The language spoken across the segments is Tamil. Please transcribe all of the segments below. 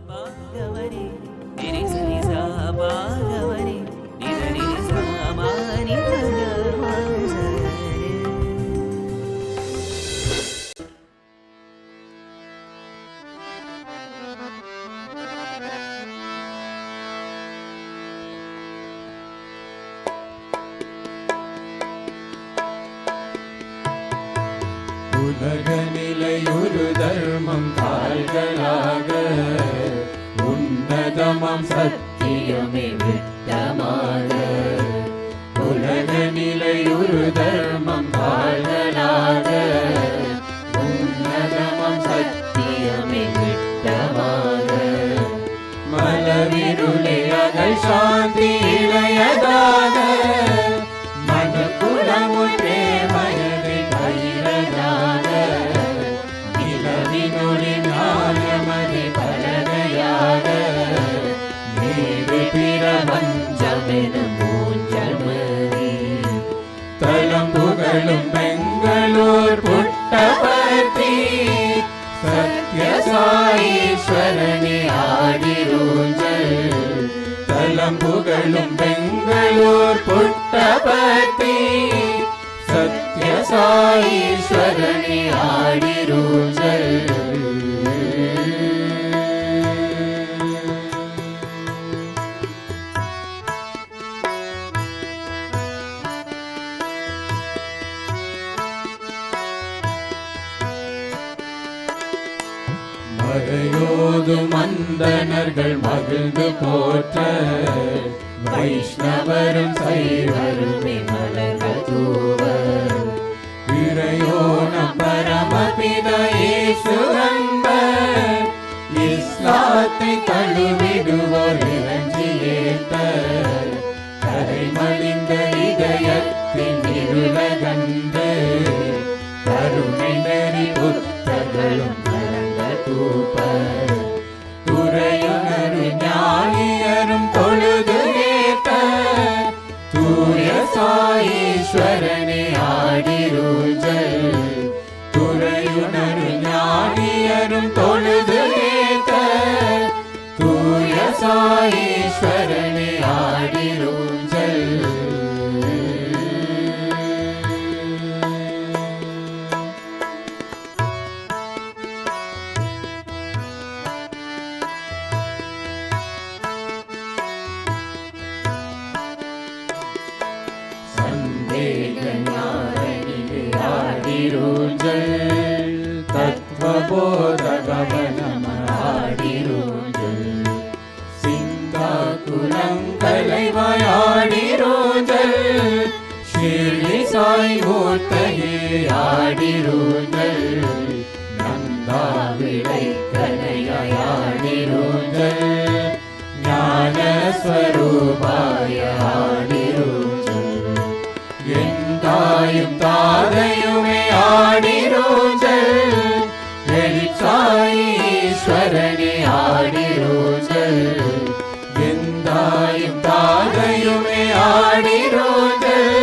பாகவரே நிரி சரி சா பாகவரே நிரி சா மாரி பகவரே. உலக நிலையொரு தர்மம் கால்களாக உன்னதமாம் சத்தியமே விட்டமாக. உலக நிலையொரு தர்மம் கால்களாக உன்னதமாம் சத்தியமே விட்டமாக. மலவிருளே அகல் சாந்தி இளையதாக மனுக்குலமுள் பிரேமயதை பயிரதாக. நிலவினொளி ஞானமதி பலகையாக நேரு பிரபஞ்சமென மூஞ்சமதி. தலம் புகழும் பெங்களூர் புட்டபர்த்தி சத்ய சாயீஸ்வரனே ஆடிரூஞ்சல். தலம் புகழும் பெங்களூர் புட்டபர்த்தி சத்ய சாயீஸ்வரனே ஆடிரூஞ்சல். மறையோதும் அந்தணர்கள் மகிழ்ந்து போற்ற வைஷ்ணவரும் சைவருமே மலர்கள் தூவ. இறையோன பரமபித இயேசு அன்பர் இஸ்லாத்தை தழுவிடுவோர் இறைஞ்சி ஏத்த. கரை மலிந்த இதயத்தின் இருளகன்று கருணை நெறி புத்தர்களும் துறையுணரு ஞானியரும் தொழுது ஏத்த. தூய சாயீஸ்வரனே ஆடிரூஞ்சல். துறையுணரு ஞானியரும் தொழுது ஏத்த. தூய சாயீஸ்வரனே ஆடிரூஞ்சல். ஆடிரூஞ்சல். தத்வபோதகவனம் ஆடிரூஞ்சல். சிந்தா குலங்கலைவாய் ஆடிரூஞ்சல். ஷிர்டி சாய் மூர்த்தகே ஆடிரூஞ்சல். நந்தா விளைக்கலையாய் ஆடிரூஞ்சல். ஞானஸ்வரூபாய ஆடிரூஞ்சல். தாயும் தாதையுமே ஆடிரூஞ்சல். வெளிச்சாயீஸ்வரனே ஆடிரூஞ்சல். எந்தாயும் தாதையுமே ஆடிரூஞ்சல்.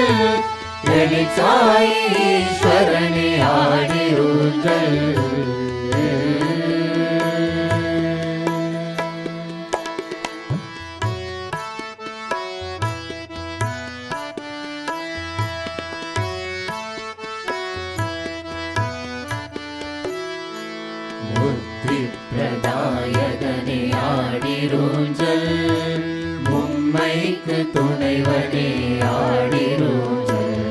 வெளிச்சாயீஸ்வரனே ஆடிரூஞ்சல். புத்தி பிரதாயகனே ஆடிரூஞ்சல். மும்மைக்கு துணைவனே ஆடிரூஞ்சல்.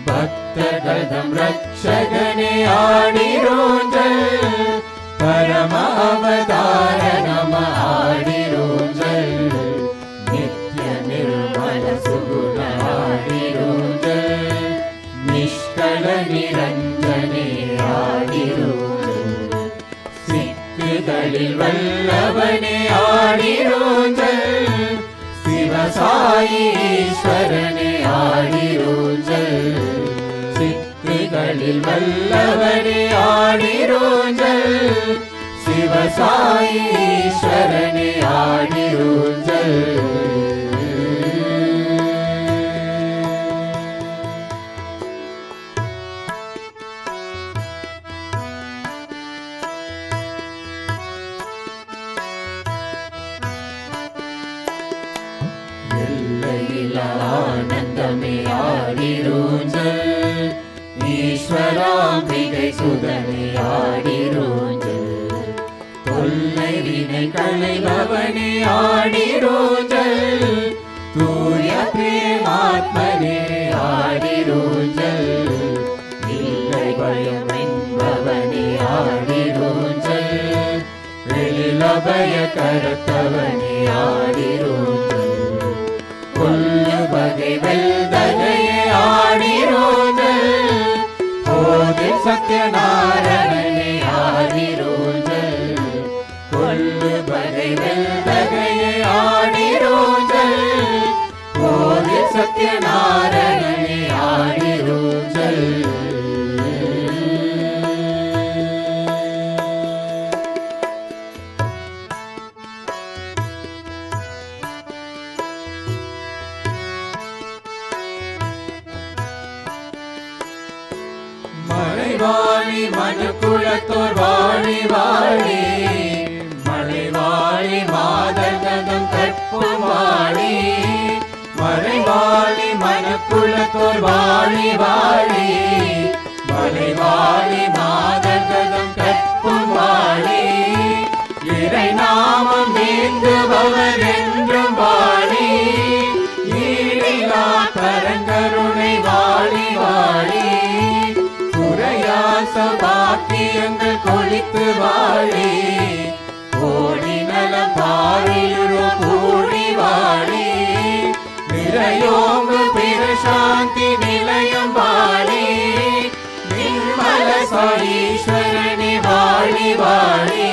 பக்தகதம் ரட்சகனே ஆடிரூஞ்சல். பரம அவதார நம ஆடிரூஞ்சல். நித்ய நிர்மல சுகுண ஆடிரூஞ்சல். நிஷ்கள நிரஞ்சனே ஆடிரூஞ்சல். சிக்குகளில் வல்லவனே ஆடிரூஞ்சல். சிவசாயீஸ்வரனே ஆடிரூஞ்சல். சிக்குகளில் வல்லவனே ஆடிரூஞ்சல். சிவசாயீஸ்வரனே ஆடிரூஞ்சல். ಎಲ್ಲ ಆನಂದಮೇ ಆಡಿರೂಂಜಲ್ ஈஸ்வராம்பிகை சுதனை ஆடிரோஞ்சல் தொல்லை வினை களைபவனே ஆடிரோஞ்சல் தூய பிரேமாத்மனே ஆடிரோஞ்சல் இல்லை பயம் என்பவனே ஆடிரோஞ்சல் எழிலபய கரத்தவனே ஆடிரோஞ்சல் கொல்லு வகை வெல்தகையே ஆடிரோஞ்சல் போதில் சத்யநாராயணனே ஆடிரோஞ்சல் கொல்லு வகை வெல்தகையே ஆடிரோஞ்சல் போதில் சத்யநாராயணனே ஆடிரோஞ்சல் மலைவாழி மனுக்குலத்தோர் வாழி வாழி மலைவாழி மாதர்கதம் கற்பும் வாழி மலைவாழி மனுக்குலத்தோர் வாழி வாழி மலைவாழி மாதர்கதம் கற்பும் வாழி இறை நாமம் ஏந்துபவர் என்றும் வாழி ஈடிலா பரங்கருணை வாழி வாழி பாக்கியங்கள் கொளித்து வாழி கோடி நலம் பாரியுரு கூடி வாழி நிறையோங்கு பிரசாந்தி நிலையம் வாழி நிர்மல சாயீஸ்வரனே வாழி வாழி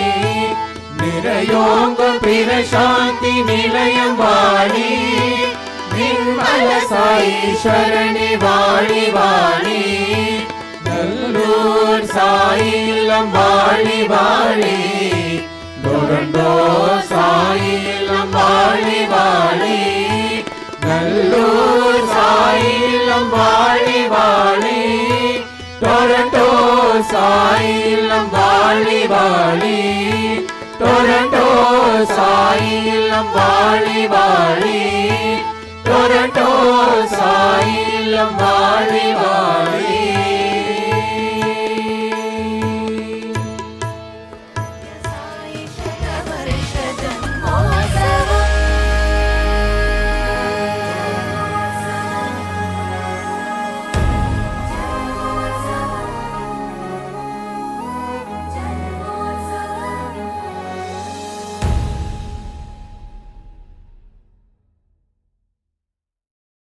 நிறையோங்கு பிரசாந்தி நிலையம் வாழி நிர்மல சாயீஸ்வரனே வாழி வாழி நல்லூர் சாயிலம் வாழி வாழி டொரண்டோ சாயிலம் வாழி வாழி நல்லூர் சாயிலம் வாழி வாழி டொரண்டோ சாயிலம் வாழி வாழி டொரண்டோ சாயிலம் வாழி வாழி டொரண்டோ சாயிலம் வாழி வாழி